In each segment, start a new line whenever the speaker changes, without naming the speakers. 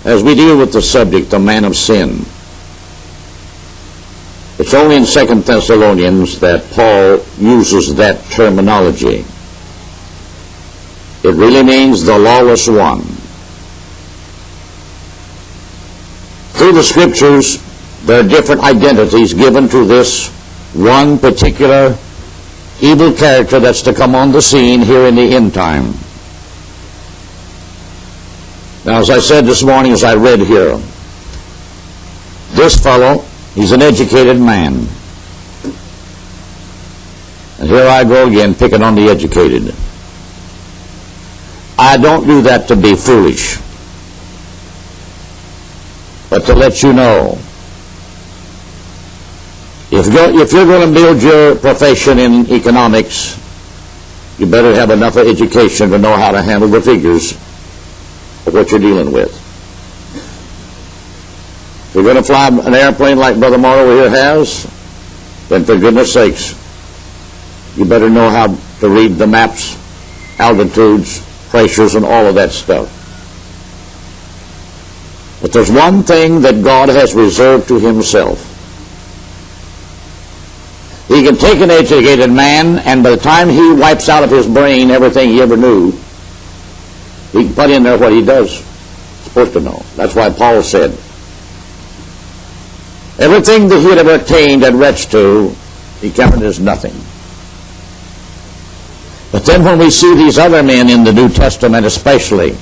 as we deal with the subject, the man of sin. It's only in 2 Thessalonians that Paul uses that terminology. It really means the lawless one. Through the Scriptures, there are different identities given to this one particular evil character that's to come on the scene here in the end time. Now, as I said this morning, as I read here, this fellow, he's an educated man. And here I go again, picking on the educated. I don't do that to be foolish, but to let you know, if you're going to build your profession in economics, you better have enough of education to know how to handle the figures of what you're dealing with. If you're going to fly an airplane like Brother Morrow here has, then for goodness sakes, you better know how to read the maps, altitudes, pressures, and all of that stuff. But there's one thing that God has reserved to himself. He can take an educated man, and by the time he wipes out of his brain everything he ever knew, he can put in there what he does supposed to know. That's why Paul said, everything that he had ever attained and reached to, he counted as nothing. But then when we see these other men in the New Testament especially,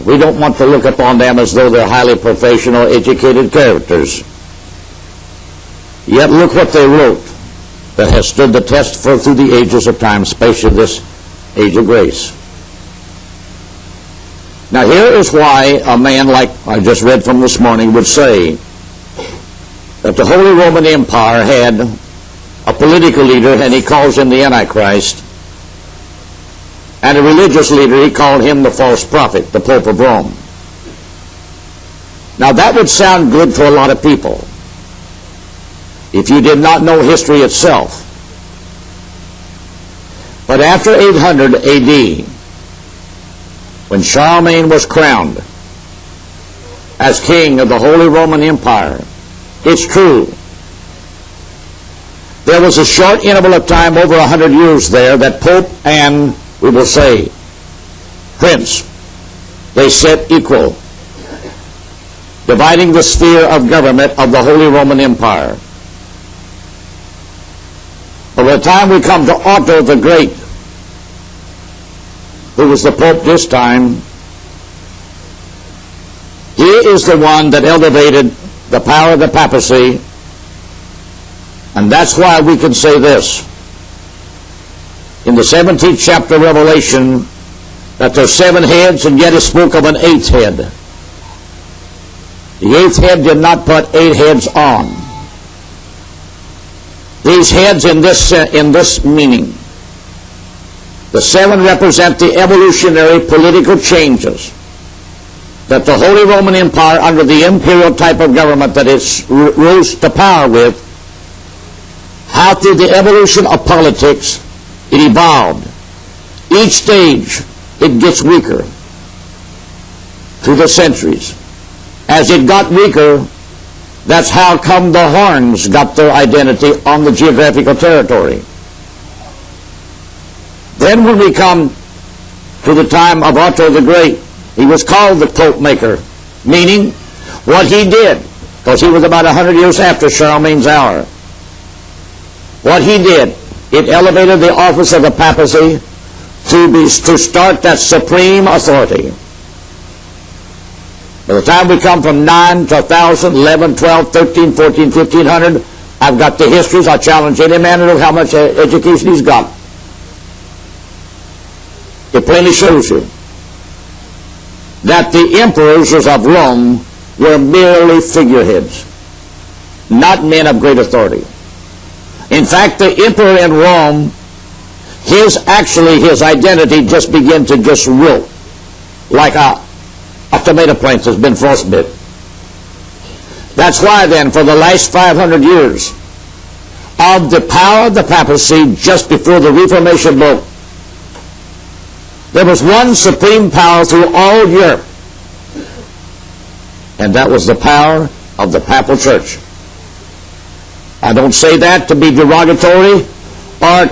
we don't want to look upon them as though they're highly professional, educated characters. Yet look what they wrote that has stood the test through the ages of time, especially this age of grace. Now here is why a man like I just read from this morning would say that the Holy Roman Empire had a political leader, and he calls him the Antichrist, and a religious leader, he called him the false prophet, the Pope of Rome. Now that would sound good to a lot of people if you did not know history itself. But after 800 A.D., when Charlemagne was crowned as king of the Holy Roman Empire, it's true, there was a short interval of time, over 100 years there, that Pope and, we will say, Prince, they set equal, dividing the sphere of government of the Holy Roman Empire. But by the time we come to Otto the Great, who was the Pope this time, he is the one that elevated the power of the papacy, and that's why we can say this. In the 17th chapter of Revelation, that there's 7 heads, and yet it spoke of an 8th head. The 8th head did not put 8 heads on. These heads in this meaning, the 7 represent the evolutionary political changes that the Holy Roman Empire, under the imperial type of government that it rose to power with, how through the evolution of politics it evolved. Each stage it gets weaker through the centuries. As it got weaker, that's how come the horns got their identity on the geographical territory. Then when we come to the time of Otto the Great, he was called the Pope Maker, meaning what he did, because he was about 100 years after Charlemagne's hour. What he did, it elevated the office of the papacy to start that supreme authority. By the time we come from 9 to 1,000, 11, 12, 13, 14, 1500, I've got the histories. I challenge any man to know how much education he's got. It plainly shows you that the emperors of Rome were merely figureheads, not men of great authority. In fact, the emperor in Rome, his identity just began to just wilt, like a tomato plant that's been frostbit. That's why then, for the last 500 years of the power of the papacy, just before the Reformation broke, there was one supreme power through all Europe, and that was the power of the Papal Church. I don't say that to be derogatory or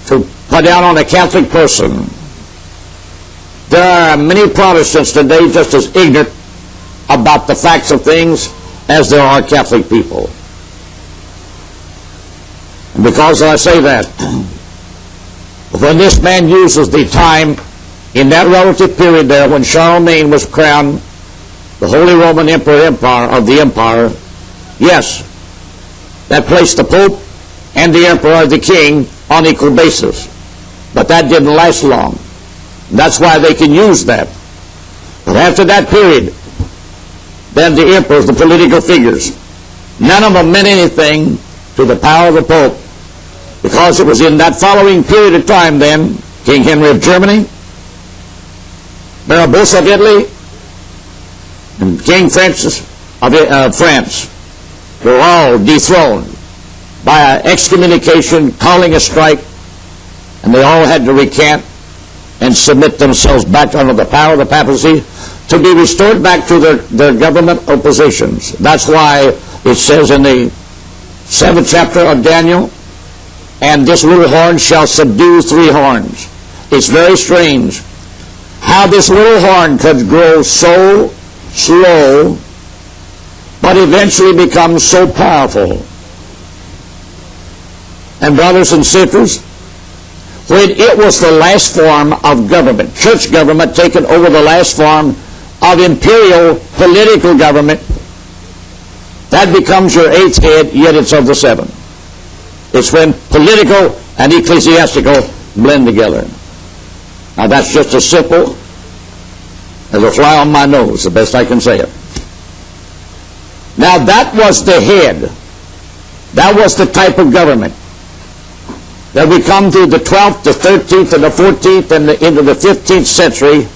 to put down on a Catholic person. There are many Protestants today just as ignorant about the facts of things as there are Catholic people. And because I say that, when this man uses the time in that relative period there when Charlemagne was crowned the Holy Roman Empire of the Empire, yes, that placed the Pope and the Emperor, the King, on equal basis. But that didn't last long. That's why they can use that. But after that period, then the emperors, the political figures, none of them meant anything to the power of the Pope, because it was in that following period of time then, King Henry of Germany, Barbarossa of Italy, and King Francis of France were all dethroned by excommunication, calling a strike, and they all had to recant and submit themselves back under the power of the papacy to be restored back to their government positions. That's why it says in the 7th chapter of Daniel, and this little horn shall subdue 3 horns. It's very strange how this little horn could grow so slow, but eventually become so powerful. And brothers and sisters, when it was the last form of government, church government taken over the last form of imperial political government, that becomes your 8th head, yet it's of the 7. It's when political and ecclesiastical blend together. Now that's just as simple as a fly on my nose, the best I can say it. Now that was the head. That was the type of government. Then we come to the 12th, the 13th, and the 14th, and into the 15th century,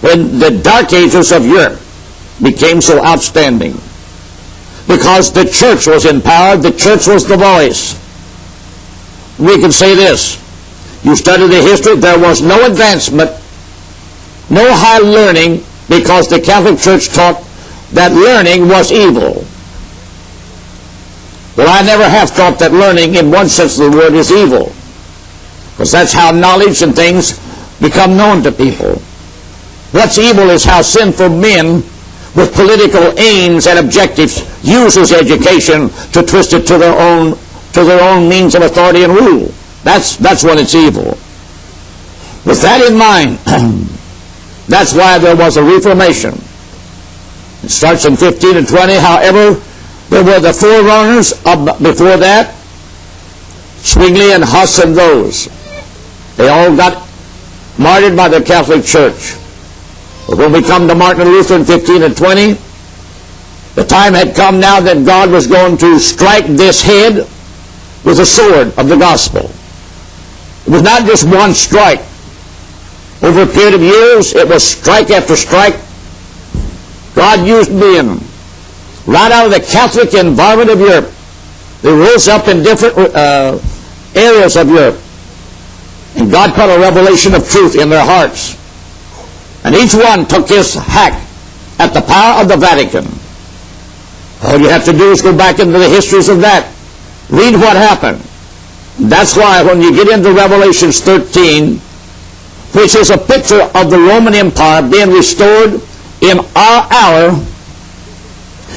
when the Dark Ages of Europe became so outstanding. Because the church was in power, the church was the voice. We can say this. You study the history, there was no advancement, no high learning, because the Catholic Church taught that learning was evil. Well, I never have thought that learning in one sense of the word is evil, because that's how knowledge and things become known to people. What's evil is how sinful men with political aims and objectives uses education to twist it to their own means of authority and rule. That's when it's evil. With that in mind, that's why there was a Reformation. It starts in 15 and 20. However, there were the forerunners before that, Zwingli and Huss and those. They all got martyred by the Catholic Church. But when we come to Martin Luther in 15 and 20, the time had come now that God was going to strike this head with a sword of the gospel. It was not just one strike. Over a period of years, it was strike after strike. God used men right out of the Catholic environment of Europe. They rose up in different areas of Europe. And God put a revelation of truth in their hearts. And each one took his hack at the power of the Vatican. All you have to do is go back into the histories of that. Read what happened. That's why when you get into Revelation 13, which is a picture of the Roman Empire being restored in our hour,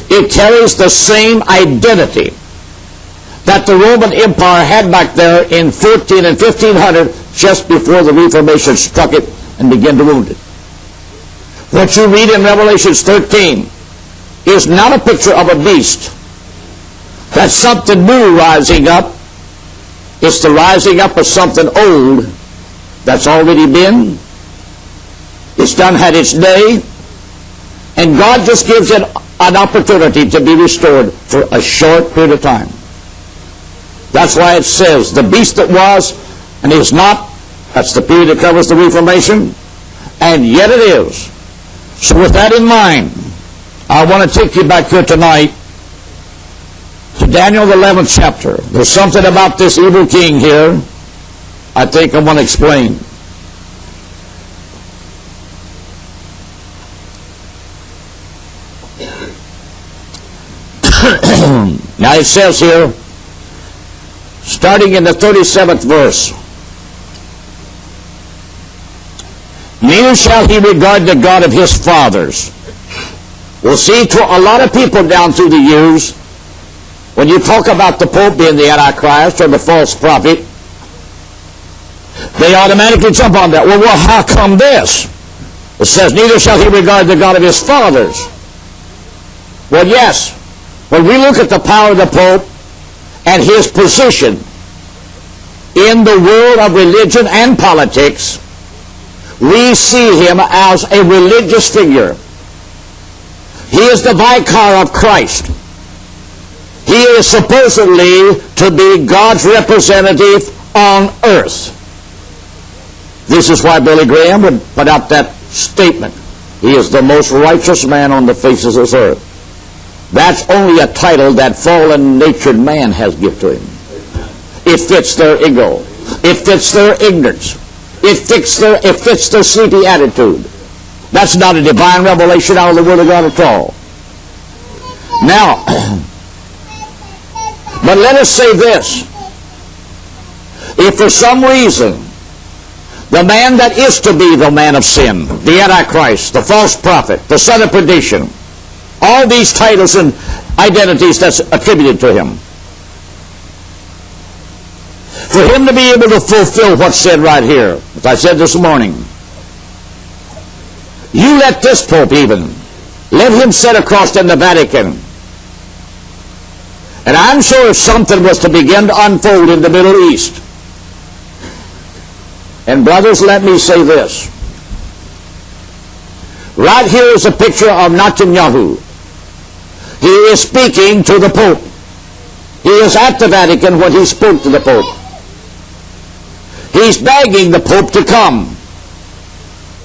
it carries the same identity that the Roman Empire had back there in 14 and 1500, just before the Reformation struck it and began to wound it. What you read in Revelation 13 is not a picture of a beast. That's something new rising up. It's the rising up of something old that's already been. It's done had its day. And God just gives it an opportunity to be restored for a short period of time. That's why it says, the beast that was and is not, that's the period that covers the Reformation, and yet it is. So with that in mind, I want to take you back here tonight to Daniel, the 11th chapter. There's something about this evil king here I think I want to explain. Now it says here, starting in the 37th verse, neither shall he regard the God of his fathers. We'll see to a lot of people down through the years, when you talk about the Pope being the Antichrist or the false prophet, they automatically jump on that. Well, how come this? It says, neither shall he regard the God of his fathers. Well, yes. When we look at the power of the Pope and his position in the world of religion and politics, we see him as a religious figure. He is the vicar of Christ. He is supposedly to be God's representative on earth. This is why Billy Graham would put out that statement. He is the most righteous man on the face of this earth. That's only a title that fallen-natured man has given to him. It fits their ego. It fits their ignorance. It fits their sleepy attitude. That's not a divine revelation out of the Word of God at all. Now, but let us say this. If for some reason the man that is to be the man of sin, the Antichrist, the false prophet, the son of perdition, all these titles and identities that's attributed to him, for him to be able to fulfill what's said right here, as I said this morning, you let this Pope even, let him sit across in the Vatican, and I'm sure if something was to begin to unfold in the Middle East, and brothers, let me say this. Right here is a picture of Netanyahu. He is speaking to the Pope. He is at the Vatican when he spoke to the Pope. He's begging the Pope to come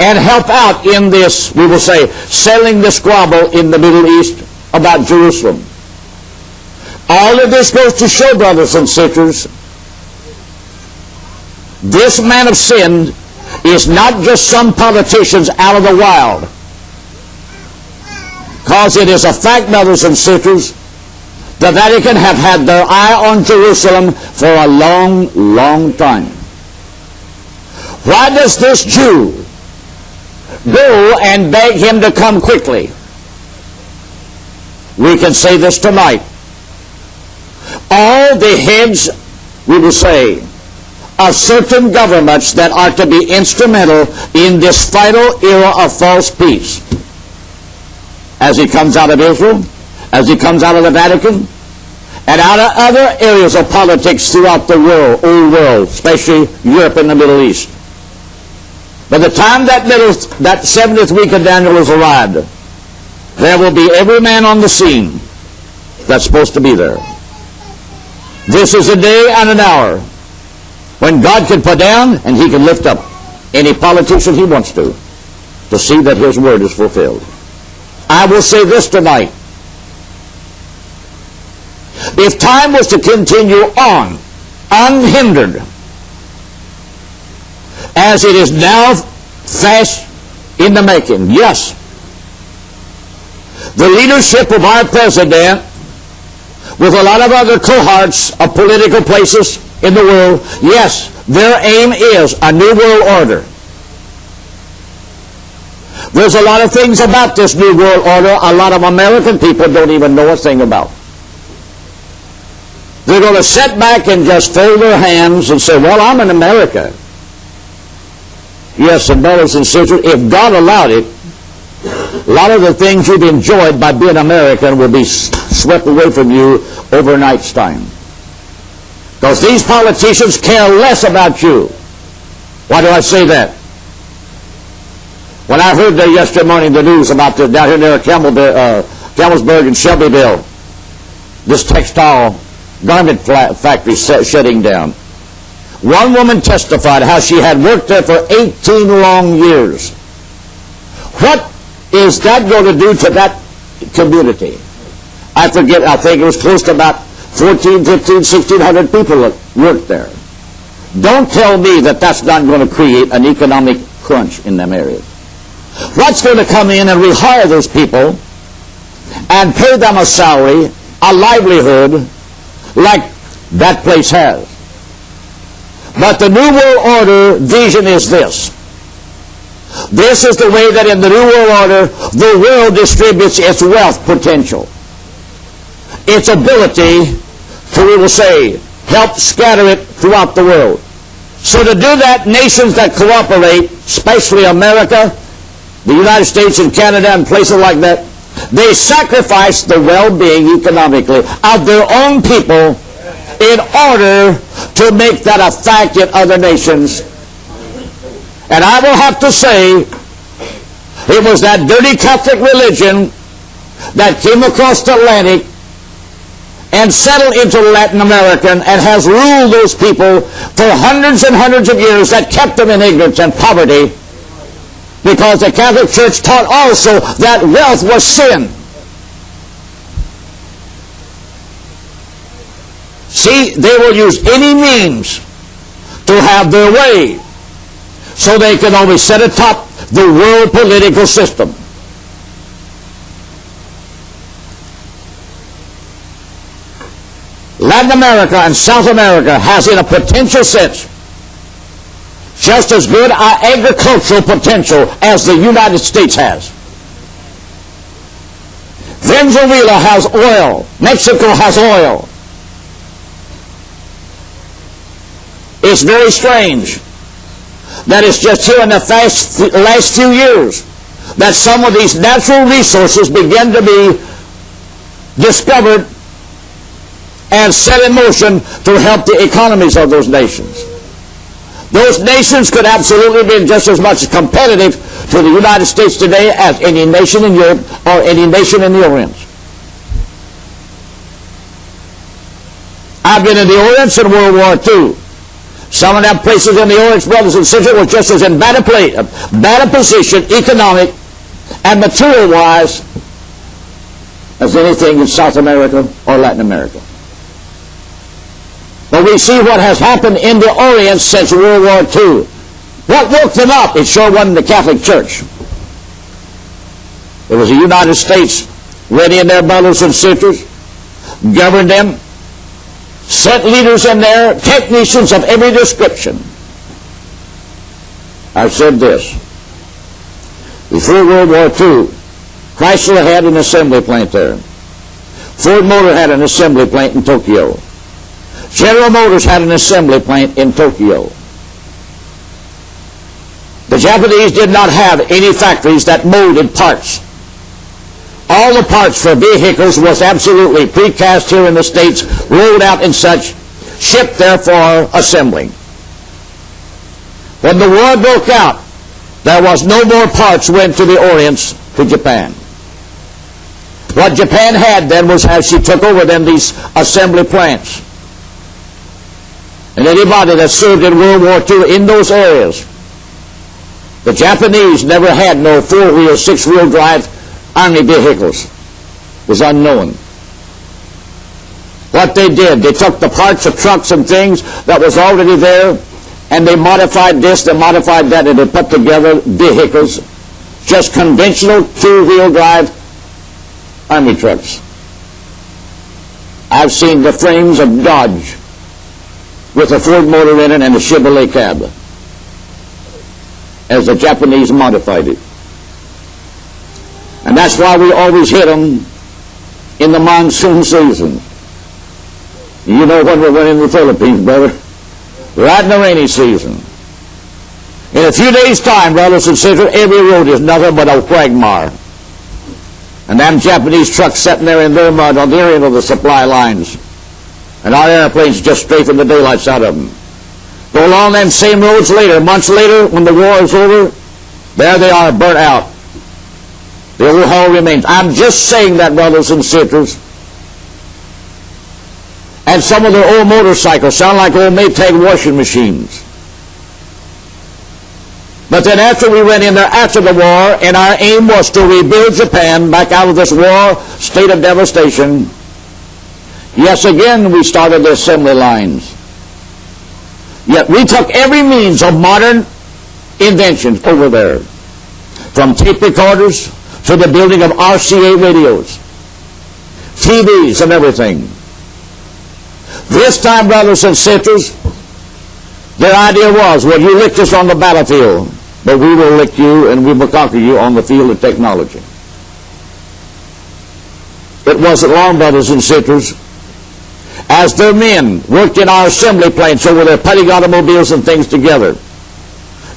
and help out in this, we will say, settling the squabble in the Middle East about Jerusalem. All of this goes to show, brothers and sisters, this man of sin is not just some politicians out of the wild. Because it is a fact, brothers and sisters, the Vatican have had their eye on Jerusalem for a long, long time. Why does this Jew go and beg him to come quickly? We can say this tonight. All the heads, we will say, of certain governments that are to be instrumental in this final era of false peace, as he comes out of Israel, as he comes out of the Vatican, and out of other areas of politics throughout the world, old world, especially Europe and the Middle East. By the time that 70th week of Daniel is arrived, there will be every man on the scene that's supposed to be there. This is a day and an hour when God can put down and he can lift up any politician he wants to see that his word is fulfilled. I will say this tonight. If time was to continue on, unhindered, as it is now fast in the making, yes, the leadership of our president, with a lot of other cohorts of political places in the world, yes, their aim is a new world order. There's a lot of things about this new world order a lot of American people don't even know a thing about. They're going to sit back and just fold their hands and say, well, I'm in America. Yes, and brothers and sisters, if God allowed it, a lot of the things you've enjoyed by being American will be swept away from you over a night's time. Because these politicians care less about you. Why do I say that? When I heard there yesterday morning the news about the down here near Campbellsburg and Shelbyville, this textile garment factory shutting down. One woman testified how she had worked there for 18 long years. What is that going to do to that community? I think it was close to about 14, 15, 1,600 people that worked there. Don't tell me that that's not going to create an economic crunch in them areas. What's going to come in and rehire those people and pay them a salary a livelihood like that place has. But the New World Order vision is this. This is the way that in the New World Order, the world distributes its wealth potential. Its ability to, we will say, help scatter it throughout the world. So to do that, nations that cooperate, especially America, the United States and Canada and places like that, they sacrifice the well-being economically of their own people in order to make that a fact in other nations. And I will have to say, it was that dirty Catholic religion that came across the Atlantic and settled into Latin America and has ruled those people for hundreds and hundreds of years, that kept them in ignorance and poverty, because the Catholic Church taught also that wealth was sin. See, they will use any means to have their way so they can always set atop the world political system. Latin America and South America has, in a potential sense, just as good agricultural potential as the United States has. Venezuela has oil. Mexico has oil. It's very strange that it's just here in the last few years that some of these natural resources begin to be discovered and set in motion to help the economies of those nations. Those nations could absolutely be just as much competitive to the United States today as any nation in Europe or any nation in the Orient. I've been in the Orient in World War II. Some of them places in the Orient, brothers and sisters, were just as in bad a position, economic and material-wise, as anything in South America or Latin America. But we see what has happened in the Orient since World War II. What woke them up? It sure wasn't the Catholic Church. It was the United States ready in their, brothers and sisters, governed them, sent leaders in there, technicians of every description. I've said this. Before World War II, Chrysler had an assembly plant there. Ford Motor had an assembly plant in Tokyo. General Motors had an assembly plant in Tokyo. The Japanese did not have any factories that molded parts. All the parts for vehicles was absolutely precast here in the States, rolled out and such, shipped there for assembling. When the war broke out, there was no more parts went to the Orient, to Japan. What Japan had then was how she took over then these assembly plants. And anybody that served in World War II in those areas, the Japanese never had no four-wheel, six-wheel drive army vehicles. It was unknown. What they did, they took the parts of trucks and things that was already there, and they modified this, they modified that, and they put together vehicles, just conventional two-wheel drive army trucks. I've seen the frames of Dodge with a Ford motor in it and a Chevrolet cab, as the Japanese modified it. And that's why we always hit them in the monsoon season. You know when we went in the Philippines, brother? Right in the rainy season. In a few days' time, brothers and sisters, every road is nothing but a quagmire. And them Japanese trucks sitting there in their mud on the end of the supply lines. And our airplanes just strafing the daylights out of them. Go along them same roads later, months later, when the war is over, there they are, burnt out. The old hull remains. I'm just saying that, brothers and sisters. And some of their old motorcycles sound like old Maytag washing machines. But then after we went in there after the war, and our aim was to rebuild Japan back out of this war state of devastation, yes, again we started the assembly lines. Yet we took every means of modern inventions over there, from tape recorders to the building of RCA radios, TVs and everything. This time, brothers and sisters, their idea was, well, you licked us on the battlefield, but we will lick you and we will conquer you on the field of technology. It wasn't long, brothers and sisters, as their men worked in our assembly plants over their putting automobiles and things together.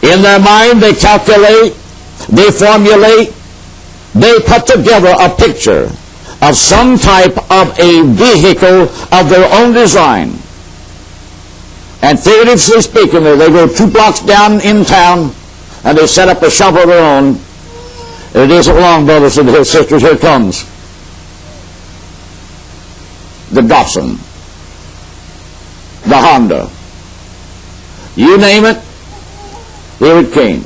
In their mind, they calculate, they formulate, they put together a picture of some type of a vehicle of their own design. And figuratively speaking, they go 2 blocks down in town and they set up a shop of their own. And it isn't long, brothers and sisters, here comes the Datsun, the Honda. You name it, here it came.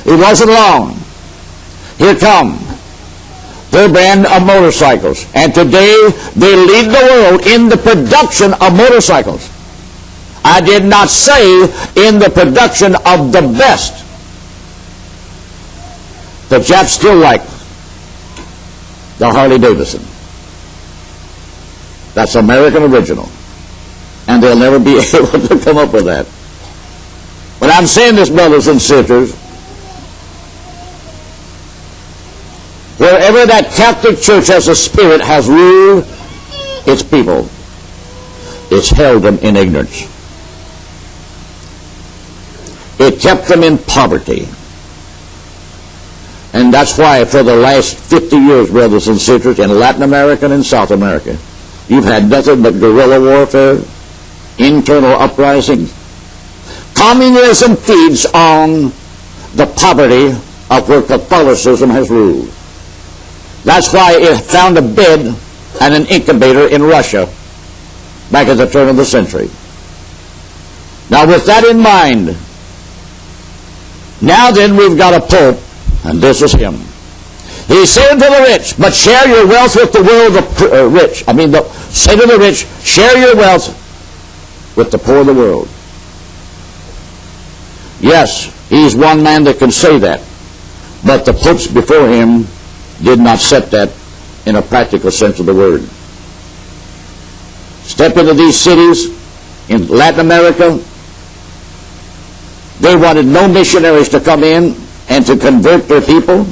It wasn't long. Here come their brand of motorcycles. And today they lead the world in the production of motorcycles. I did not say in the production of the best. The Japs still like the Harley Davidson. That's American original. And they'll never be able to come up with that. But I'm saying this, brothers and sisters, wherever that Catholic Church as a spirit has ruled its people, it's held them in ignorance. It kept them in poverty. And that's why for the last 50 years, brothers and sisters, in Latin America and South America, you've had nothing but guerrilla warfare, internal uprisings. Communism feeds on the poverty of where Catholicism has ruled. That's why it found a bed and an incubator in Russia back at the turn of the century. Now with that in mind, now then we've got a pope, and this is him. He said to the rich, but share your wealth with the world rich. Say to the rich, share your wealth with the poor of the world. Yes, he's one man that can say that. But the popes before him did not set that in a practical sense of the word. Step into these cities in Latin America, they wanted no missionaries to come in and to convert their people.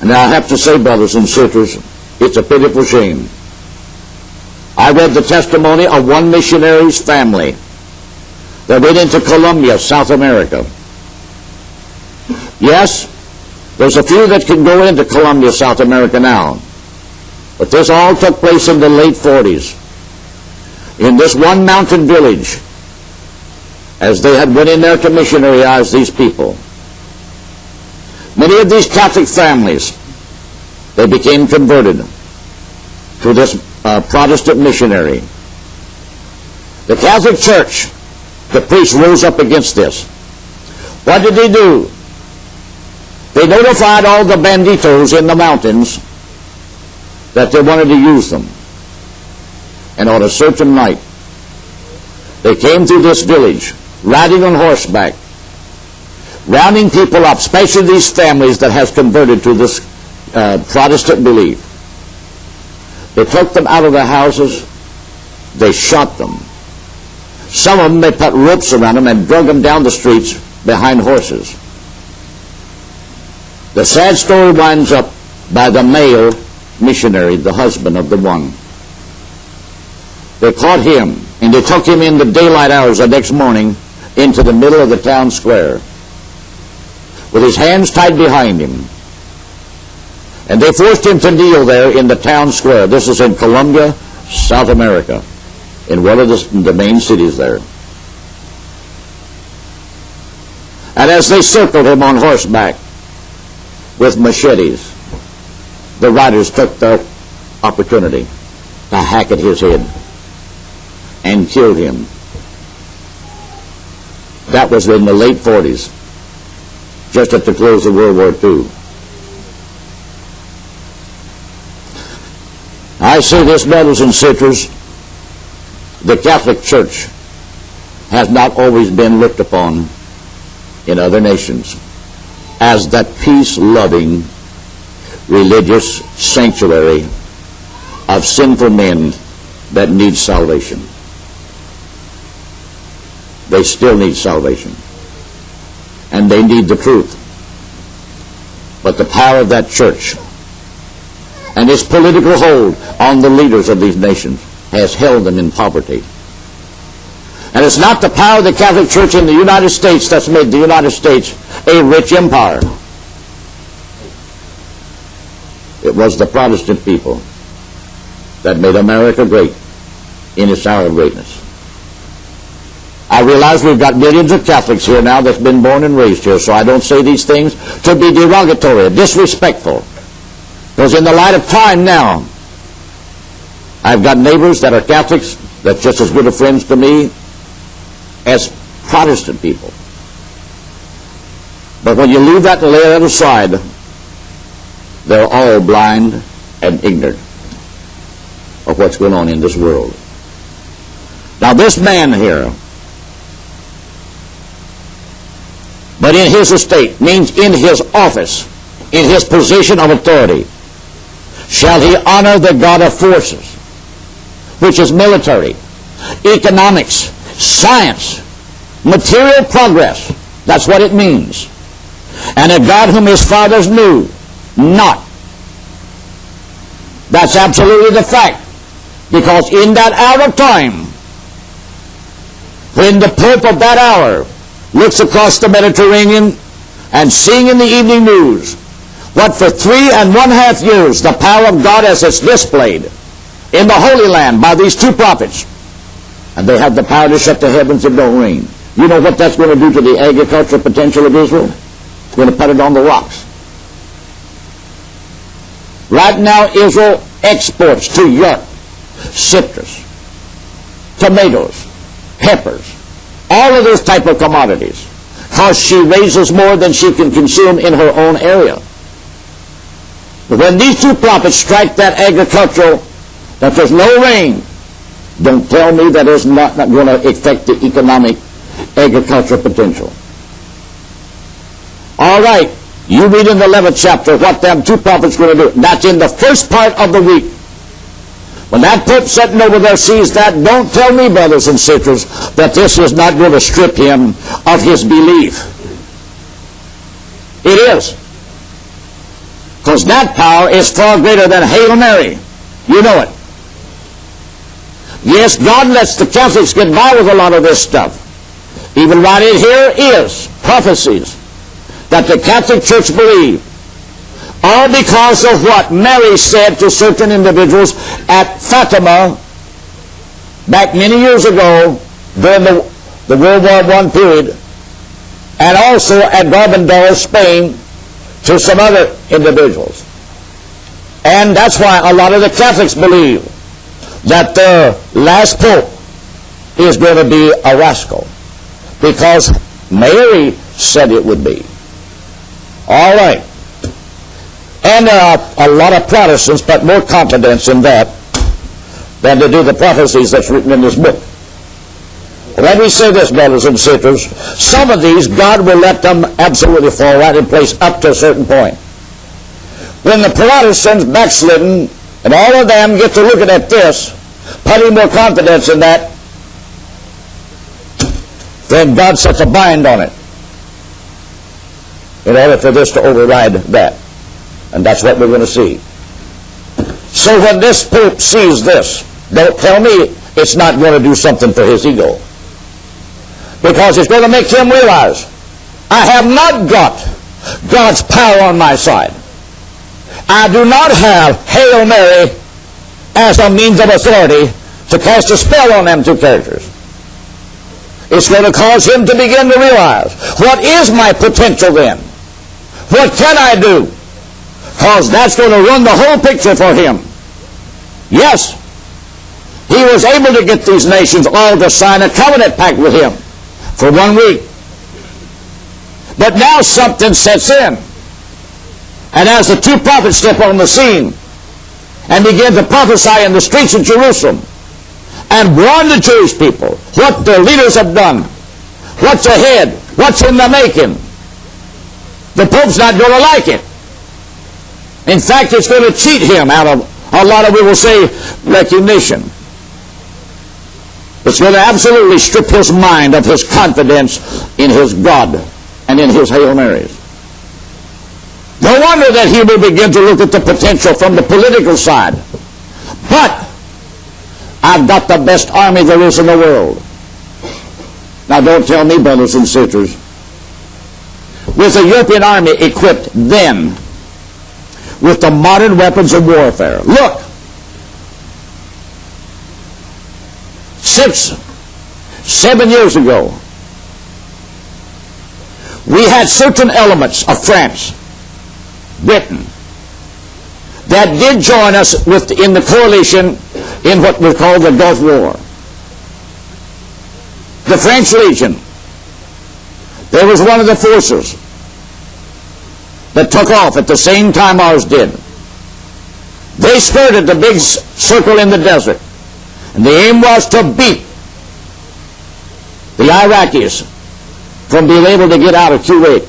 And I have to say, brothers and sisters, it's a pitiful shame. I read the testimony of one missionary's family that went into Colombia, South America. Yes, there's a few that can go into Colombia, South America now. But this all took place in the late 40s. In this one mountain village, as they had went in there to missionaryize these people. Many of these Catholic families, they became converted to this Protestant missionary. The Catholic Church, the priests rose up against this. What did they do? They notified all the banditos in the mountains that they wanted to use them. And on a certain night, they came through this village, riding on horseback, rounding people up, especially these families that has converted to this Protestant belief. They took them out of their houses, they shot them. Some of them, they put ropes around them and drug them down the streets behind horses. The sad story winds up by the male missionary, the husband of the one. They caught him, and they took him in the daylight hours the next morning into the middle of the town square with his hands tied behind him. And they forced him to kneel there in the town square. This is in Colombia, South America, in one of the main cities there. And as they circled him on horseback with machetes, the riders took their opportunity to hack at his head and killed him. That was in the late 40s, just at the close of World War II. I say this, brothers and sisters, the Catholic Church has not always been looked upon in other nations as that peace-loving, religious sanctuary of sinful men that need salvation. They still need salvation. And they need the truth. But the power of that church and its political hold on the leaders of these nations has held them in poverty. And it's not the power of the Catholic Church in the United States that's made the United States a rich empire. It was the Protestant people that made America great in its hour of greatness. I realize we've got millions of Catholics here now that's been born and raised here, so I don't say these things to be derogatory, disrespectful. Because in the light of time now, I've got neighbors that are Catholics that's just as good of friends to me as Protestant people. But when you leave that and lay that aside, they're all blind and ignorant of what's going on in this world. Now this man here, but in his estate, means in his office, in his position of authority, shall he honor the God of forces, which is military, economics, science, material progress. That's what it means. And a God whom his fathers knew not. That's absolutely the fact. Because in that hour of time, when the Pope of that hour looks across the Mediterranean and seeing in the evening news what for 3.5 years the power of God as it's displayed in the Holy Land by these two prophets, and they have the power to shut the heavens and don't rain. You know what that's going to do to the agricultural potential of Israel? It's going to put it on the rocks. Right now Israel exports to Europe citrus, tomatoes, peppers, all of those type of commodities, because she raises more than she can consume in her own area. But when these two prophets strike that agricultural, that there's no rain, don't tell me that it's not going to affect the economic agricultural potential. All right, you read in the 11th chapter what them two prophets are going to do. That's in the first part of the week. When that Pope sitting over there sees that, don't tell me, brothers and sisters, that this is not going to strip him of his belief. It is. Because that power is far greater than Hail Mary. You know it. Yes, God lets the Catholics get by with a lot of this stuff. Even right in here is prophecies that the Catholic Church believe. All because of what Mary said to certain individuals at Fatima back many years ago during the World War I period, and also at Garbandera, Spain, to some other individuals. And that's why a lot of the Catholics believe that their last pope is going to be a rascal, because Mary said it would be. All right. And there are a lot of Protestants put more confidence in that than to do the prophecies that's written in this book. Let me say this, brothers and sisters. Some of these, God will let them absolutely fall right in place up to a certain point. When the Protestants, backslidden, and all of them get to looking at this, putting more confidence in that, then God sets a bind on it in order for this to override that. And that's what we're going to see. So when this Pope sees this, don't tell me it's not going to do something for his ego. Because it's going to make him realize, I have not got God's power on my side. I do not have Hail Mary as a means of authority to cast a spell on them two characters. It's going to cause him to begin to realize, what is my potential then? What can I do? Because that's going to run the whole picture for him. Yes, he was able to get these nations all to sign a covenant pact with him for 1 week. But now something sets in. And as the two prophets step on the scene and begin to prophesy in the streets of Jerusalem and warn the Jewish people what their leaders have done, what's ahead, what's in the making, the Pope's not going to like it. In fact, it's going to cheat him out of a lot of, we will say, recognition. It's going to absolutely strip his mind of his confidence in his God and in his Hail Marys. No wonder that he will begin to look at the potential from the political side. But I've got the best army there is in the world. Now don't tell me, brothers and sisters, with the European army equipped then with the modern weapons of warfare. Look, 7 years ago, we had certain elements of France, Britain, that did join us in the coalition in what we call the Gulf War. The French Legion, there was one of the forces that took off at the same time ours did. They skirted the big circle in the desert, and the aim was to beat the Iraqis from being able to get out of Kuwait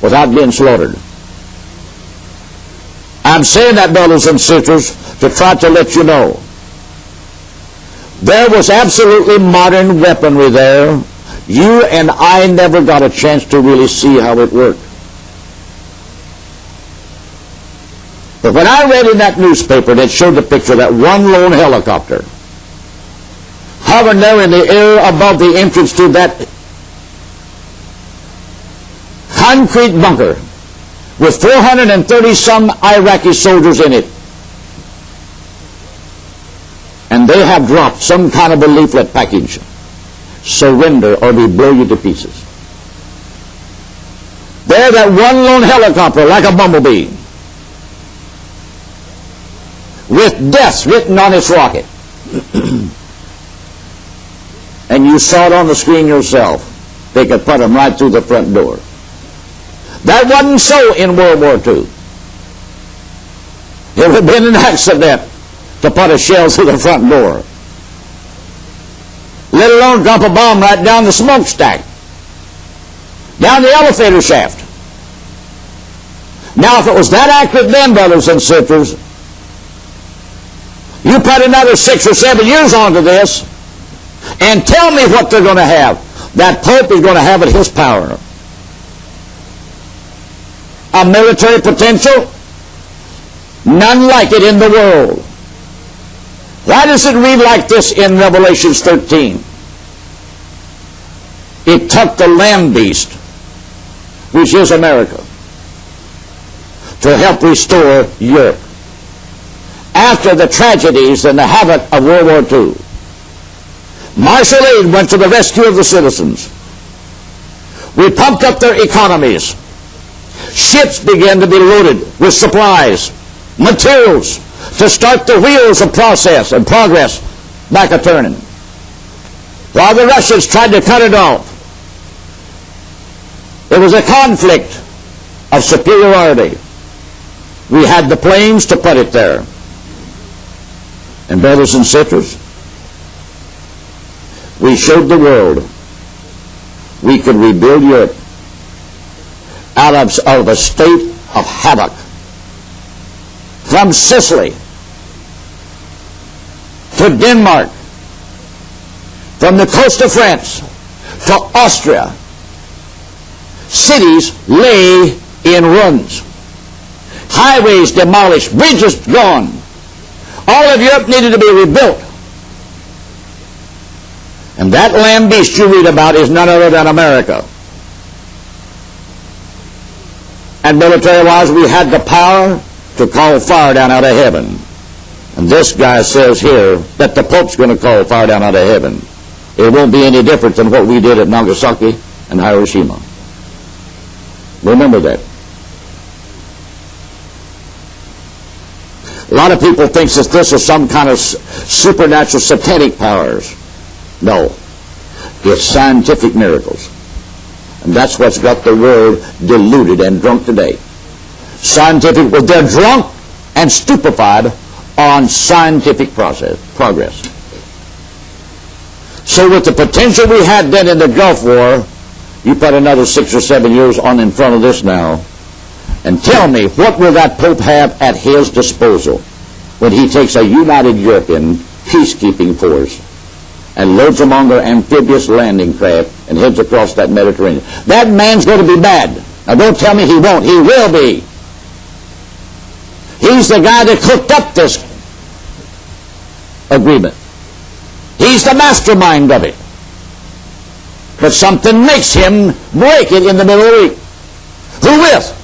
without being slaughtered. I'm saying that, brothers and sisters, to try to let you know there was absolutely modern weaponry there. You and I never got a chance to really see how it worked. But when I read in that newspaper that showed the picture of that one lone helicopter hovering there in the air above the entrance to that concrete bunker with 430 some Iraqi soldiers in it, and they have dropped some kind of a leaflet package: surrender or we blow you to pieces. There, that one lone helicopter, like a bumblebee, with death written on its rocket. And you saw it on the screen yourself. They could put them right through the front door. That wasn't so in World War II. It would have been an accident to put a shell through the front door, let alone drop a bomb right down the smokestack, down the elevator shaft. Now, if it was that accurate then, brothers and sisters, you put another 6 or 7 years onto this, and tell me what they're going to have. That Pope is going to have at his power. A military potential, none like it in the world. Why does it read like this in Revelation 13? It took the land beast, which is America, to help restore Europe after the tragedies and the havoc of World War II. Marshall aid went to the rescue of the citizens. We pumped up their economies. Ships began to be loaded with supplies, materials, to start the wheels of process and progress back a-turning. While the Russians tried to cut it off, there was a conflict of superiority. We had the planes to put it there. And brothers and sisters, we showed the world we could rebuild Europe out of a state of havoc. From Sicily to Denmark, from the coast of France to Austria, cities lay in ruins, highways demolished, bridges gone. All of Europe needed to be rebuilt. And that land beast you read about is none other than America. And military-wise, we had the power to call fire down out of heaven. And this guy says here that the Pope's going to call fire down out of heaven. It won't be any different than what we did at Nagasaki and Hiroshima. Remember that. A lot of people think that this is some kind of supernatural satanic powers. No. It's scientific miracles. And that's what's got the world deluded and drunk today. Scientific, well, they're drunk and stupefied on scientific progress. So with the potential we had then in the Gulf War, you put another 6 or 7 years on in front of this now, And tell me, what will that Pope have at his disposal when he takes a united European peacekeeping force and loads them on their amphibious landing craft and heads across that Mediterranean? That man's going to be bad. Now don't tell me he won't. He will be. He's the guy that cooked up this agreement. He's the mastermind of it. But something makes him break it in the middle of the week. Who with?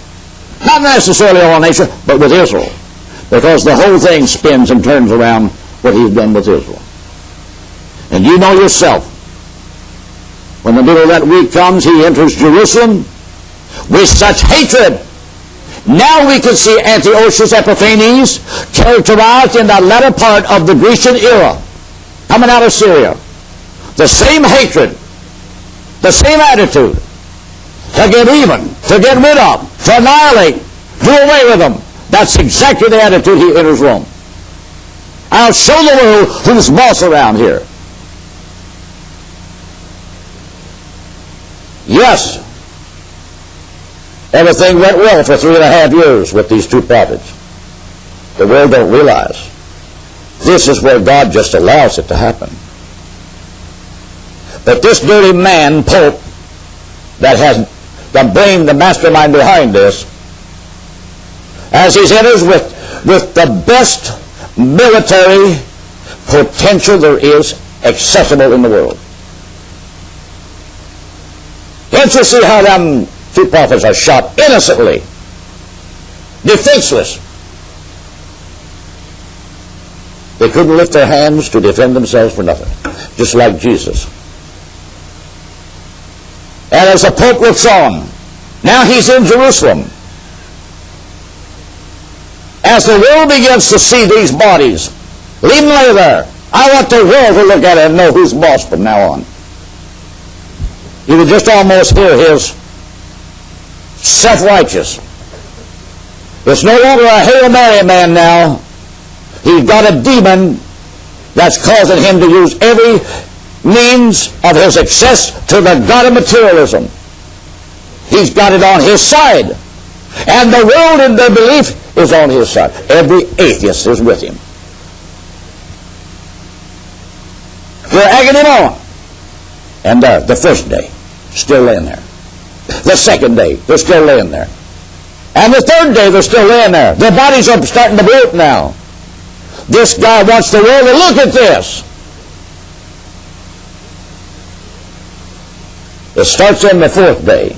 Not necessarily all nature, but with Israel. Because the whole thing spins and turns around what he's done with Israel. And you know yourself, when the middle of that week comes, he enters Jerusalem with such hatred. Now we can see Antiochus Epiphanes characterized in the latter part of the Grecian era, coming out of Syria. The same hatred, the same attitude, to get even, to get rid of, to annihilate, do away with them. That's exactly the attitude he enters Rome. I'll show the world who's boss around here. Yes, everything went well for 3.5 years with these two prophets. The world don't realize this is where God just allows it to happen. But this dirty man, Pope, that has the brain, the mastermind behind this, as he enters with the best military potential there is accessible in the world. Can't you see how them two prophets are shot innocently, defenseless? They couldn't lift their hands to defend themselves for nothing, just like Jesus. And as the Pope looks on, now he's in Jerusalem. As the world begins to see these bodies, leave them lay there. I want the world to look at it and know who's boss from now on. You would just almost hear his self-righteous. It's no longer a Hail Mary man now. He's got a demon that's causing him to use every means of his success to the god of materialism. He's got it on his side. And the world in their belief is on his side. Every atheist is with him. They're egging him on. And the first day, still laying there. The second day, they're still laying there. And the third day, they're still laying there. Their bodies are starting to bloat now. This guy wants the world to look at this. It starts on the fourth day.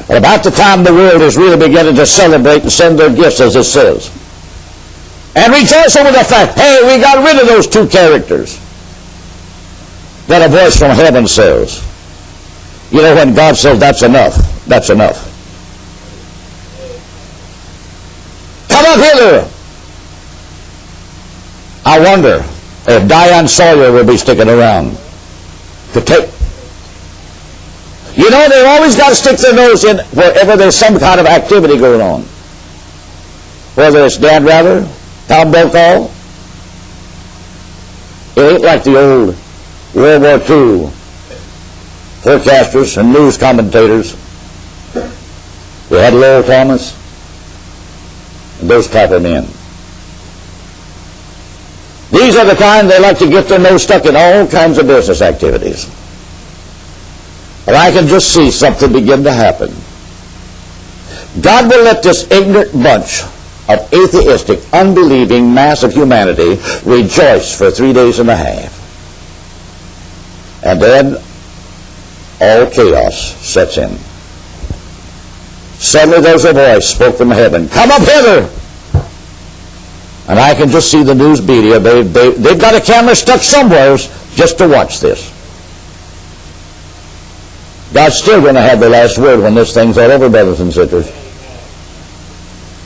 At about the time the world is really beginning to celebrate and send their gifts, as it says. And rejoice over the fact, hey, we got rid of those two characters. Then a voice from heaven says, you know, when God says that's enough, that's enough. Come up hither. I wonder if Diane Sawyer will be sticking around to take. You know, they've always got to stick their nose in wherever there's some kind of activity going on. Whether it's Dan Rather, Tom Brokaw. It ain't like the old World War II forecasters and news commentators. We had Lowell Thomas and those type of men. These are the kind they like to get their nose stuck in all kinds of business activities. But I can just see something begin to happen. God will let this ignorant bunch of atheistic, unbelieving mass of humanity rejoice for 3 days and a half. And then all chaos sets in. Suddenly there's a voice spoke from heaven, come up hither! And I can just see the news media. They've got a camera stuck somewhere just to watch this. God's still going to have the last word when this thing's all over, brothers and sisters.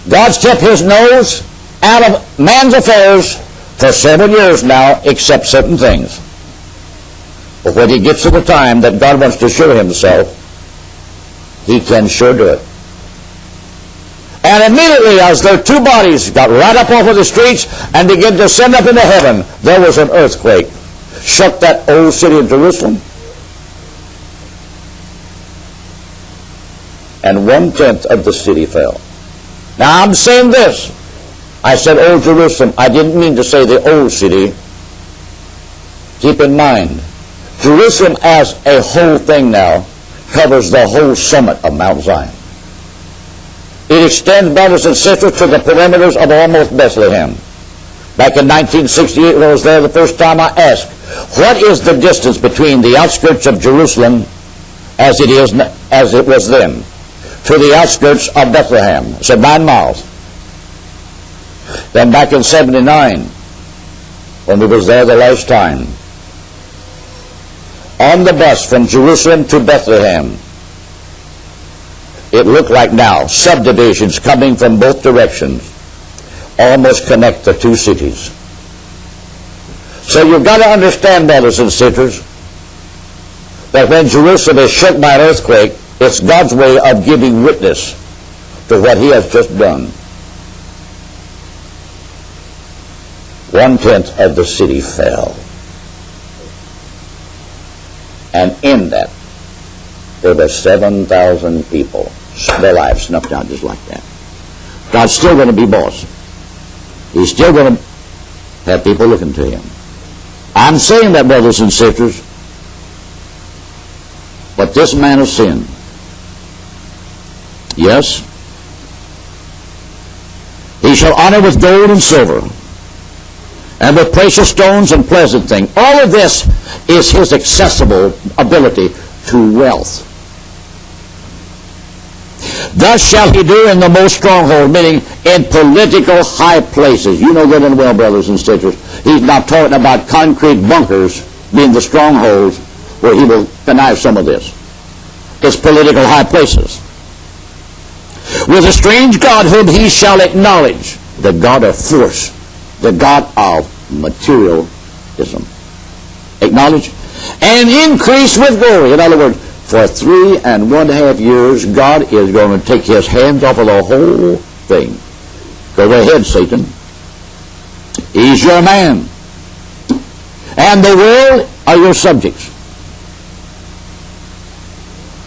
God's kept his nose out of man's affairs for several years now, except certain things. But when he gets to the time that God wants to show himself, he can sure do it. And immediately as their two bodies got right up off of the streets and began to ascend up into heaven, there was an earthquake. Shook that old city of Jerusalem. and 1/10 of the city fell. Now I'm saying this. I said Old Jerusalem. I didn't mean to say the old city. Keep in mind, Jerusalem as a whole thing now covers the whole summit of Mount Zion. It extends, brothers and sisters, to the perimeters of almost Bethlehem. Back in 1968, when I was there the first time, I asked, what is the distance between the outskirts of Jerusalem as it was then to the outskirts of Bethlehem? I said 9 miles. Then back in 79, when we was there the last time, on the bus from Jerusalem to Bethlehem, it looked like now subdivisions coming from both directions almost connect the two cities. So you've got to understand, brothers and sisters, that when Jerusalem is shook by an earthquake, it's God's way of giving witness to what He has just done. 1/10 of the city fell. And in that, there were 7,000 people, their lives snuffed out just like that. God's still going to be boss. He's still going to have people looking to Him. I'm saying that, brothers and sisters, but this man of sin, yes, he shall honor with gold and silver, and with precious stones and pleasant things. All of this is his accessible ability to wealth. Thus shall he do in the most stronghold, meaning in political high places. You know good and well, brothers and sisters, he's not talking about concrete bunkers being the strongholds where he will connive some of this. It's political high places. With a strange God whom he shall acknowledge, the God of force, the God of materialism. Acknowledge and increase with glory. In other words, for 3.5 years, God is going to take His hands off of the whole thing. Go ahead, Satan. He's your man. And the world are your subjects.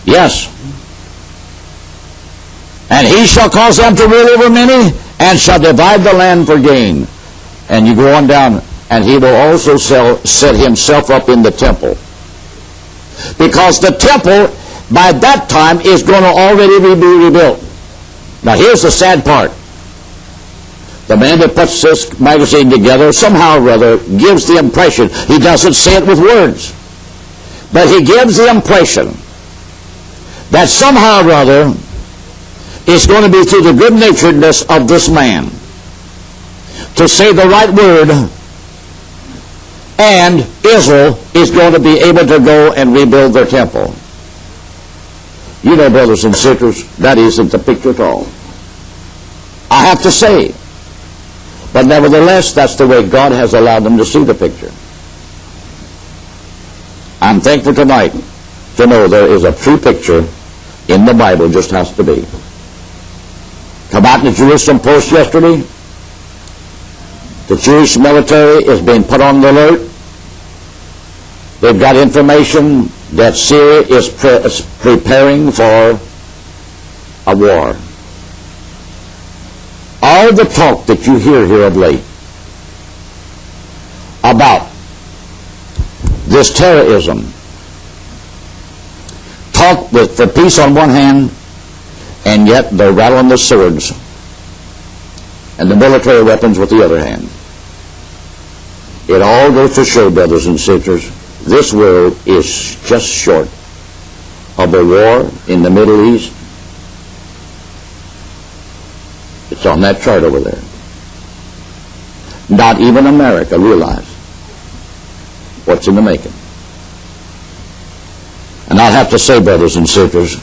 Yes. And he shall cause them to rule over many, and shall divide the land for gain. And you go on down, and he will also set himself up in the temple. Because the temple, by that time, is going to already be rebuilt. Now here's the sad part. The man that puts this magazine together, somehow or other, gives the impression, he doesn't say it with words, but he gives the impression that somehow or other, it's going to be through the good-naturedness of this man to say the right word, and Israel is going to be able to go and rebuild their temple. You know, brothers and sisters, that isn't the picture at all. I have to say, but nevertheless, that's the way God has allowed them to see the picture. I'm thankful tonight to know there is a true picture in the Bible, just has to be. Come out in the Jerusalem Post yesterday. The Jewish military is being put on the alert. They've got information that Syria is preparing for a war. All the talk that you hear here of late about this terrorism, talk for peace on one hand, and yet they're rattling the swords and the military weapons with the other hand. It all goes to show, brothers and sisters, this world is just short of a war in the Middle East. It's on that chart over there. Not even America realized what's in the making. And I'll have to say, brothers and sisters,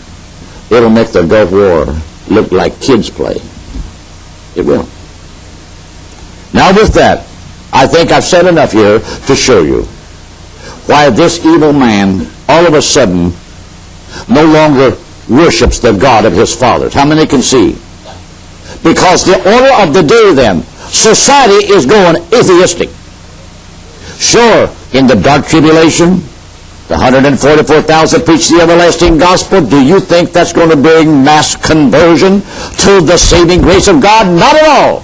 it'll make the Gulf War look like kids play. It will. Now with that, I think I've said enough here to show you why this evil man all of a sudden no longer worships the God of his fathers. How many can see? Because the order of the day then, society is going atheistic. Sure, in the dark tribulation, The 144,000 preach the everlasting gospel. Do you think that's going to bring mass conversion to the saving grace of God? Not at all.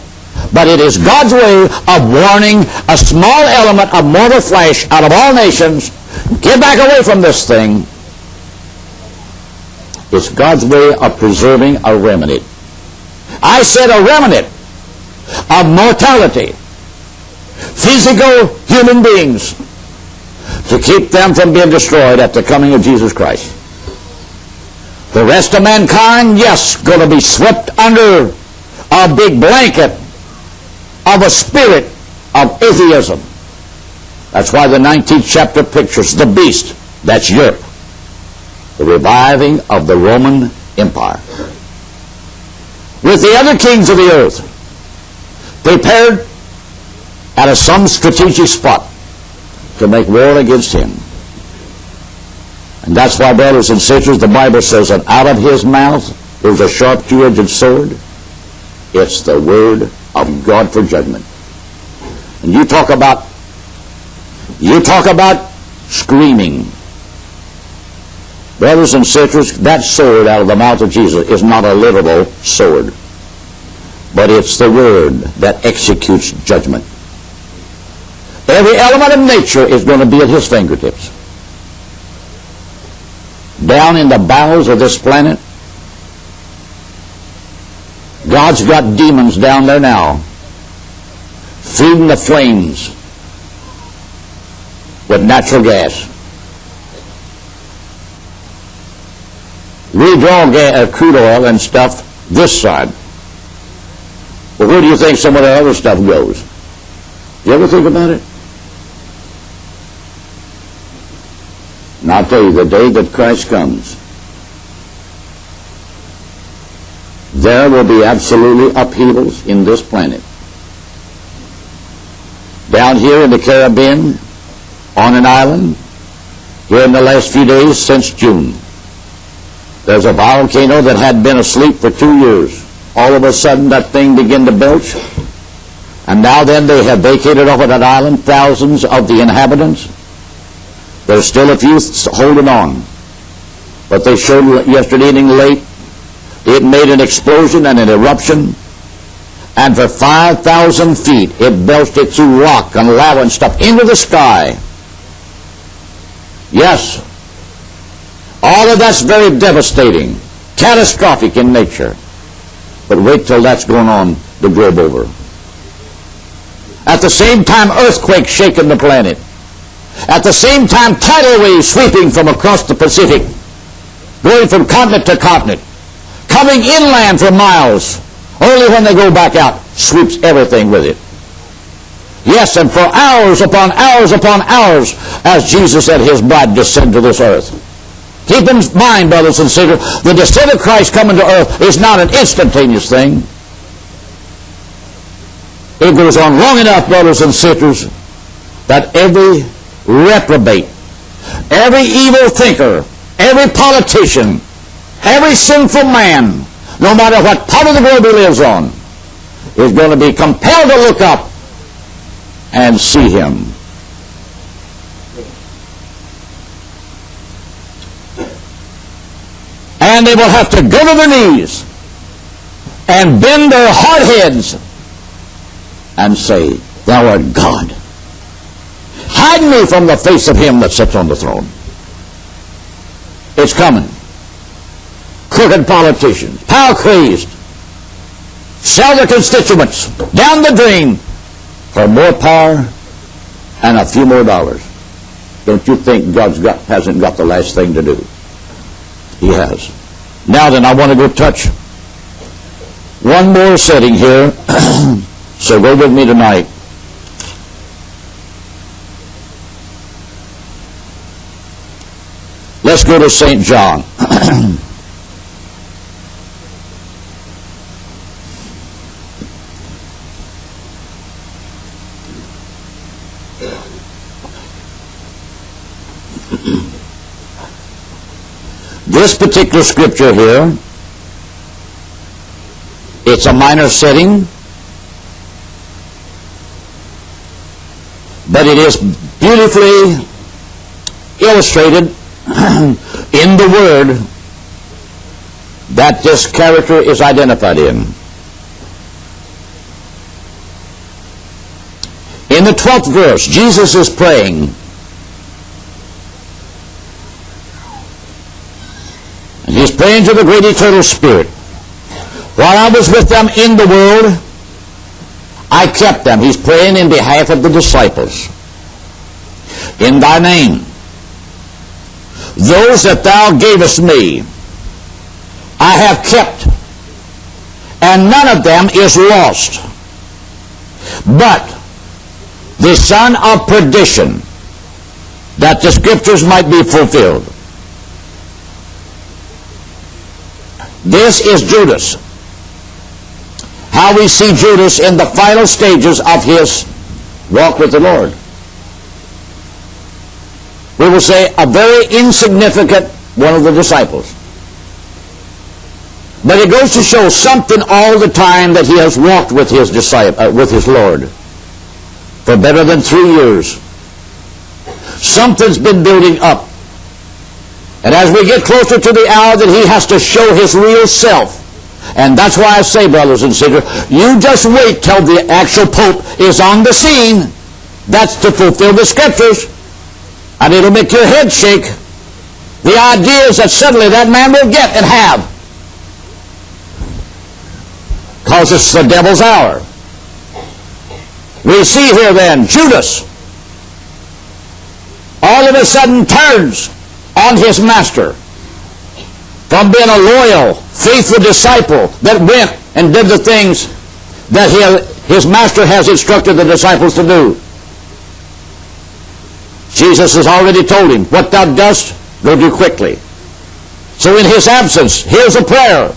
But it is God's way of warning a small element of mortal flesh out of all nations. Get back away from this thing. It's God's way of preserving a remnant. I said a remnant of mortality. Physical human beings, to keep them from being destroyed at the coming of Jesus Christ. The rest of mankind, yes, going to be swept under a big blanket of a spirit of atheism. That's why the 19th chapter pictures the beast. That's Europe. The reviving of the Roman Empire. With the other kings of the earth, prepared at some strategic spot to make war against him. And that's why, brothers and sisters, the Bible says that out of his mouth there's a sharp two-edged sword. It's the word of God for judgment. And you talk about screaming. Brothers and sisters, that sword out of the mouth of Jesus is not a literal sword, but it's the word that executes judgment. Every element of nature is going to be at his fingertips. Down in the bowels of this planet, God's got demons down there now, feeding the flames with natural gas. We draw crude oil and stuff this side. Well, where do you think some of the other stuff goes? You ever think about it? And I'll tell you, the day that Christ comes, there will be absolutely upheavals in this planet. Down here in the Caribbean, on an island, here in the last few days since June, there's a volcano that had been asleep for 2 years. All of a sudden that thing began to belch, and now then they have vacated off of that island thousands of the inhabitants. There's still a few holding on. But they showed yesterday evening late, it made an explosion and an eruption, and for 5,000 feet it belched it through rock and lava and stuff into the sky. Yes, all of that's very devastating, catastrophic in nature. But wait till that's going on the globe over. At the same time, earthquakes shaking the planet. At the same time, tidal waves sweeping from across the Pacific, going from continent to continent, coming inland for miles. Only when they go back out, sweeps everything with it. Yes, and for hours upon hours upon hours, as Jesus and his bride descend to this earth. Keep in mind, brothers and sisters, the descent of Christ coming to earth is not an instantaneous thing. It goes on long enough, brothers and sisters, that every reprobate, every evil thinker, every politician, every sinful man, no matter what part of the globe he lives on, is going to be compelled to look up and see him. And they will have to go to their knees and bend their hard heads and say, "Thou art God. Hide me from the face of him that sits on the throne." It's coming. Crooked politicians, power-crazed, sell their constituents down the drain for more power and a few more dollars. Don't you think God hasn't got the last thing to do? He has. Now then, I want to go touch one more setting here. So go with me tonight. Let's go to St. John. This particular scripture here, it's a minor setting, but it is beautifully illustrated in the Word that this character is identified in. In the 12th verse, Jesus is praying. And he's praying to the great eternal Spirit. While I was with them in the world, I kept them. He's praying in behalf of the disciples. In thy name, those that thou gavest me, I have kept, and none of them is lost, but the son of perdition, that the Scriptures might be fulfilled. This is Judas. How we see Judas in the final stages of his walk with the Lord. We will say a very insignificant one of the disciples. But it goes to show something all the time that he has walked with his with his Lord for better than 3 years. Something's been building up. And as we get closer to the hour that he has to show his real self. And that's why I say, brothers and sisters, you just wait till the actual Pope is on the scene. That's to fulfill the Scriptures. And it'll make your head shake. The ideas that suddenly that man will get and have. Because it's the devil's hour. We see here then, Judas all of a sudden turns on his master from being a loyal, faithful disciple that went and did the things that his master has instructed the disciples to do. Jesus has already told him, what thou dost, go do quickly. So in his absence, here's a prayer.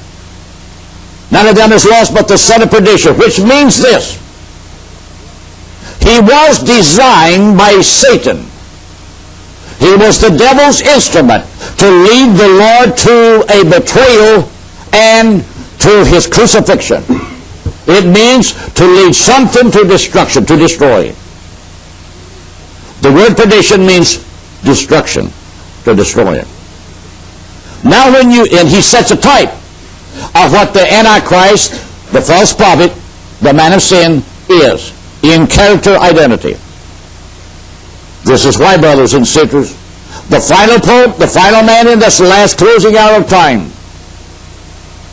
None of them is lost but the son of perdition, which means this. He was designed by Satan. He was the devil's instrument to lead the Lord to a betrayal and to his crucifixion. It means to lead something to destruction, to destroy. The word perdition means destruction, to destroy it. Now and he sets a type of what the Antichrist, the false prophet, the man of sin is in character identity. This is why, brothers and sisters, the final pope, the final man in this last closing hour of time,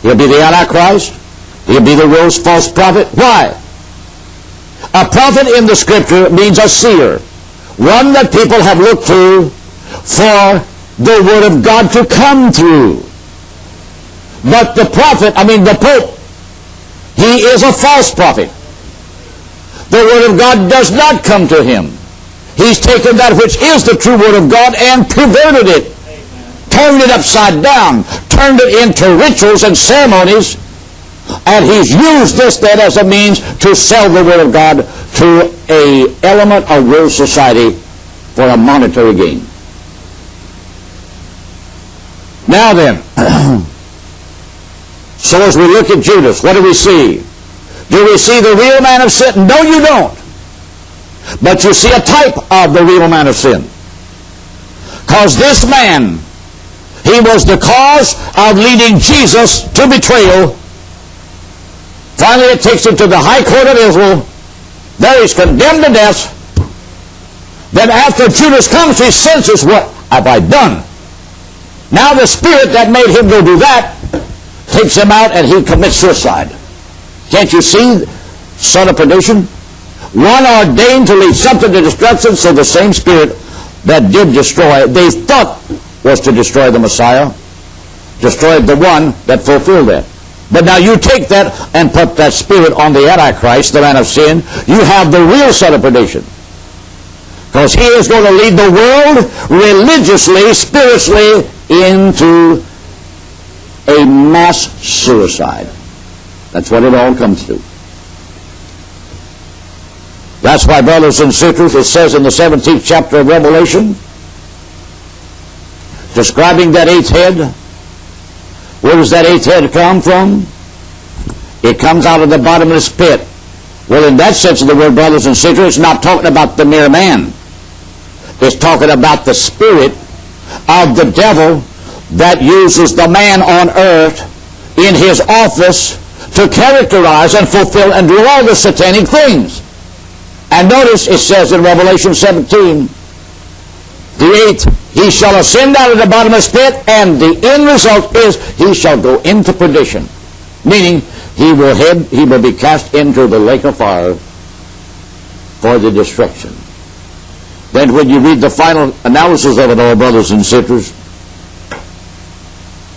he'll be the Antichrist, he'll be the world's false prophet. Why? A prophet in the Scripture means a seer, one that people have looked to for the Word of God to come through. But the prophet, the Pope, he is a false prophet. The Word of God does not come to him. He's taken that which is the true Word of God and perverted it, turned it upside down, turned it into rituals and ceremonies, and he's used this then as a means to sell the Word of God to a element of world society for a monetary gain. Now then, so as we look at Judas, what do we see? Do we see the real man of sin? No, you don't. But you see a type of the real man of sin. Because this man, he was the cause of leading Jesus to betrayal. Finally, it takes him to the high court of Israel. There he's condemned to death. Then after Judas comes, he senses, what have I done? Now the spirit that made him go do that takes him out and he commits suicide. Can't you see, son of perdition? One ordained to lead something to destruction, so the same spirit that did destroy, they thought was to destroy the Messiah, destroyed the one that fulfilled that. But now you take that and put that spirit on the Antichrist, the man of sin, you have the real son of perdition. Because he is going to lead the world religiously, spiritually, into a mass suicide. That's what it all comes to. That's why, brothers and sisters, it says in the 17th chapter of Revelation, describing that eighth head, where does that eighth head come from? It comes out of the bottomless pit. Well, in that sense of the word, brothers and sisters, it's not talking about the mere man. is talking about the spirit of the devil that uses the man on earth in his office to characterize and fulfill and do all the satanic things. And notice it says in Revelation 17, the 8th, he shall ascend out of the bottomless pit, and the end result is he shall go into perdition. Meaning, he will be cast into the lake of fire for the destruction. Then when you read the final analysis of it all, brothers and sisters,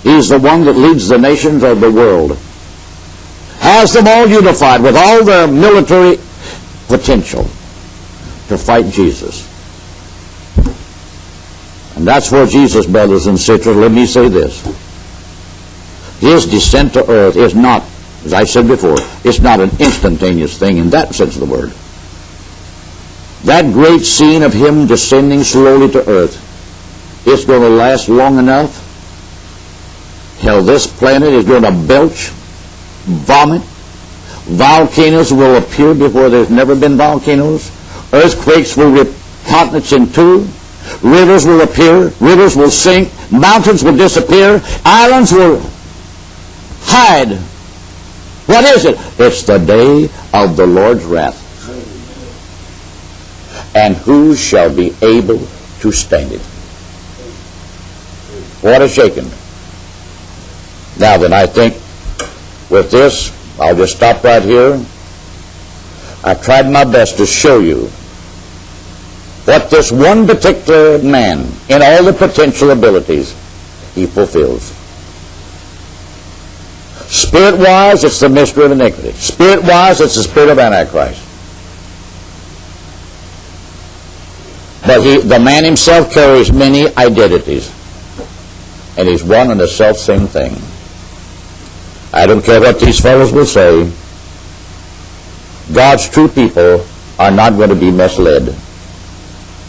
he's the one that leads the nations of the world, has them all unified with all their military potential to fight Jesus. And that's where Jesus, brothers and sisters, let me say this. His descent to earth is not, as I said before, it's not an instantaneous thing in that sense of the word. That great scene of him descending slowly to earth, it's going to last long enough. Hell, this planet is going to belch, vomit. Volcanoes will appear before there's never been volcanoes. Earthquakes will rip continents in two. Rivers will appear. Rivers will sink. Mountains will disappear. Islands will hide. What is it? It's the day of the Lord's wrath. And who shall be able to stand it? What a shaking. Now then, I think with this, I'll just stop right here. I've tried my best to show you what this one particular man, in all the potential abilities, he fulfills. Spirit-wise, it's the mystery of iniquity. Spirit-wise, it's the spirit of Antichrist. But the man himself carries many identities, and he's one and the self-same thing. I don't care what these fellows will say. God's true people are not going to be misled.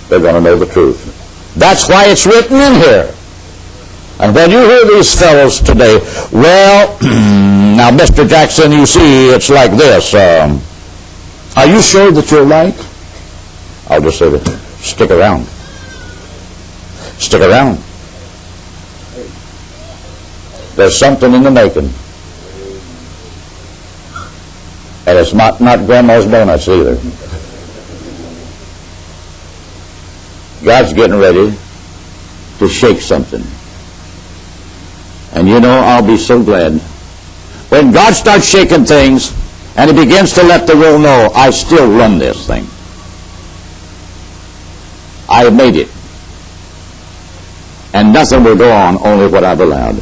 They're going to know the truth. That's why it's written in here. And when you hear these fellows today, well, now, Mr. Jackson, you see, it's like this. Are you sure that you're right? I'll just say this. Stick around. Stick around. There's something in the making. And it's not Grandma's donuts either. God's getting ready to shake something. And you know, I'll be so glad. When God starts shaking things, and He begins to let the world know, I still run this thing. I have made it. And nothing will go on, only what I've allowed.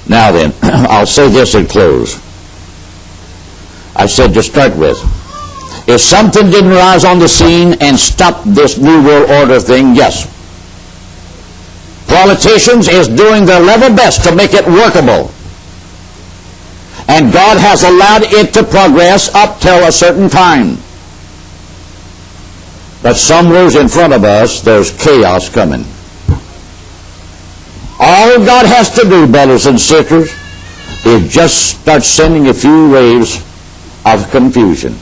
Now then, I'll say this and close. I said to start with, if something didn't rise on the scene and stop this New World Order thing, yes. Politicians is doing their level best to make it workable. And God has allowed it to progress up till a certain time. But somewhere in front of us, there's chaos coming. All God has to do, brothers and sisters, is just start sending a few waves of confusion.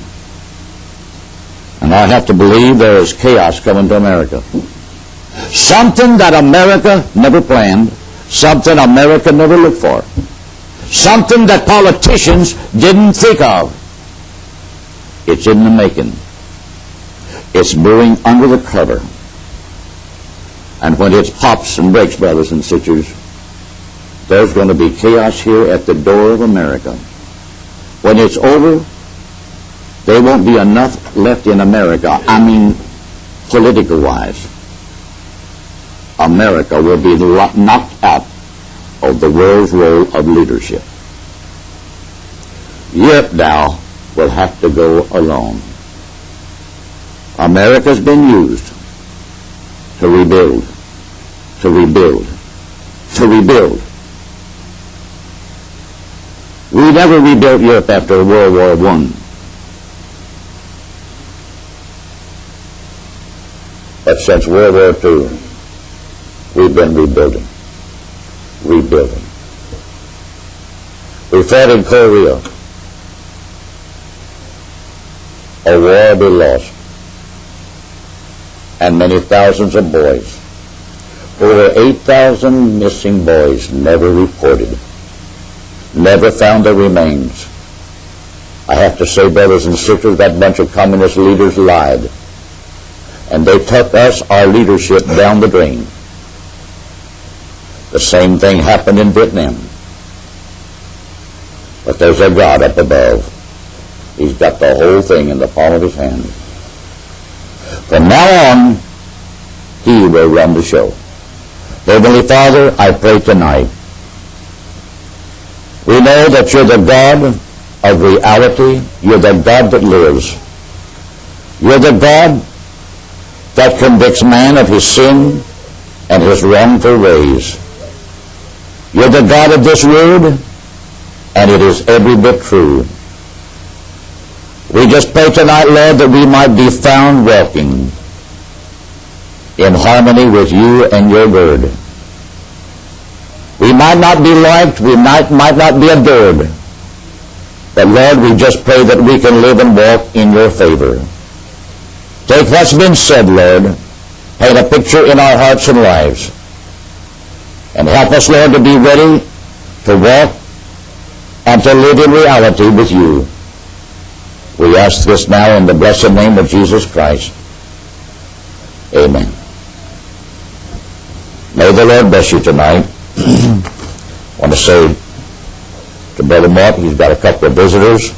And I have to believe there is chaos coming to America. Something that America never planned, something America never looked for, something that politicians didn't think of. It's in the making. It's brewing under the cover. And when it pops and breaks, brothers and sisters, there's going to be chaos here at the door of America. When it's over, there won't be enough left in America. I mean, political-wise. America will be knocked out of the world's role of leadership. Europe now will have to go alone. America's been used to rebuild, to rebuild, to rebuild. We never rebuilt Europe after World War I. But since World War II, we've been rebuilding. Rebuilding. We fought in Korea. A war be lost. and many thousands of boys. Over 8,000 missing boys never reported, never found their remains. I have to say, brothers and sisters, that bunch of communist leaders lied. And they took us, our leadership, down the drain. The same thing happened in Vietnam. But there's a God up above. He's got the whole thing in the palm of his hand. From now on, he will run the show. Heavenly Father, I pray tonight. We know that you're the God of reality. You're the God that lives. You're the God that convicts man of his sin and his wrongful ways. You're the God of this word, and it is every bit true. We just pray tonight, Lord, that we might be found walking in harmony with you and your word. We might not be liked, we might not be adored, but Lord, we just pray that we can live and walk in your favor. Take what's been said, Lord, paint a picture in our hearts and lives, and help us, Lord, to be ready to walk and to live in reality with you. We ask this now in the blessed name of Jesus Christ. Amen. May the Lord bless you tonight. I want to say to Brother Mark, he's got a couple of visitors.